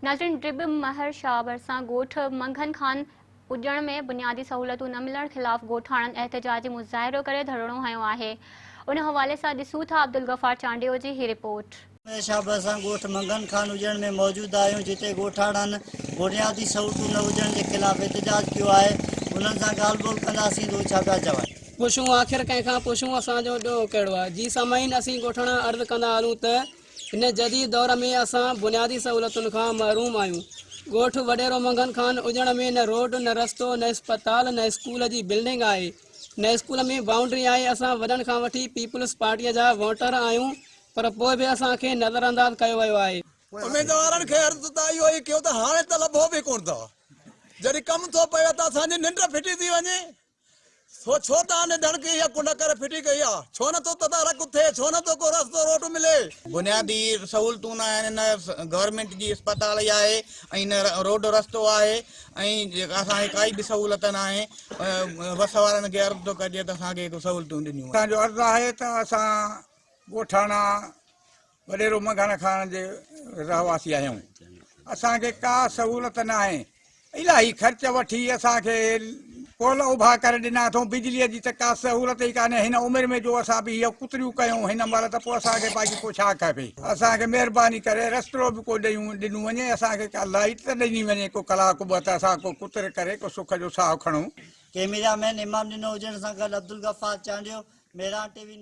नाज़रीन, ड्रिब महर शाह भरिसां ॻोठ मंघन खान उजण में बुनियादी सहूलतूं न मिलण ख़िलाफ़ ॻोठाणनि एहतजाजी मुज़ाहिरो करे धरणो हयो आहे। उन हवाले सां ॾिसूं था अब्दुल गफ़ार चांडियो जी ही रिपोर्ट। शाह भरिसां ॻोठ मंघन खान उजण में मौजूद आहियूं, जिते ॻोठाणनि बुनियादी सहूलतूं न हुजण के ख़िलाफ़ एहतजाज कियो आहे। उन्हनि सां ॻाल्हि ॿोल कंदासीं त छा पिया चवनि। पुछूं आख़िर कंहिंखां पुछूं असांजो ॾोह कहिड़ो आहे। जी सामाईन, असीं ॻोठाणा अर्ज़ु कंदा हलूं त हिन जदीद दौर में असां बुनियादी सहूलतुनि खां महरूम आहियूं। ॻोठ वॾेरो मंघन खान उजण में न रोड, न रस्तो, न अस्पताल, न स्कूल जी बिल्डिंग आहे, न स्कूल में बाउंड्री आहे। असां वॾनि खां वठी पीपुल्स पार्टीअ जा वोटर आहियूं, पर पोइ बि असांखे नज़रअंदाज कयो वियो आहे। उम्मीदवारनि खे अर्ज़ु त इहो ई कयो त हाणे त लभो बि कोन थो। जॾहिं कमु थो पए त असांजी निंड फिटी थी वञे। छो त हाणे धड़की या कुंड करे फिटी गई आहे। छो नथो तदारक थिए, छो नथो को रस्तो रोड मिले। बुनियादी सहूलतूं न आहिनि, न गवर्नमेंट जी अस्पताल आहे ऐं न रोड रस्तो आहे ऐं जेका असांखे काई बि सहूलत न आहे। बस वारनि खे अर्ज़ु थो कजे त असांखे सहूलतूं ॾिनियूं। असांजो अर्ज़ु आहे त असां ॻोठाणा वॾेरो मंघन खान जे रहवासी आहियूं। असांखे का सहूलत न आहे। इलाही ख़र्च वठी असांखे पोल उभा करे ॾिना अथऊं। बिजलीअ जी त का सहूलत ई कान्हे। हिन उमिरि में जो असां बि हीअ कुतरियूं कयूं हिन महिल त पोइ असांखे बाक़ी पोइ छा खपे। असांखे महिरबानी करे रस्तो बि को ॾिनो वञे। असांखे का लाइट त ॾिनी वञे, को कलाकु ॿ त असां को कुतर करे को सुख जो साहु खणूं। कैमरामैन इमाम ॾिनो हुजण सां गॾु अब्दुल गफ़ार चांडियो, मेरान टीवी।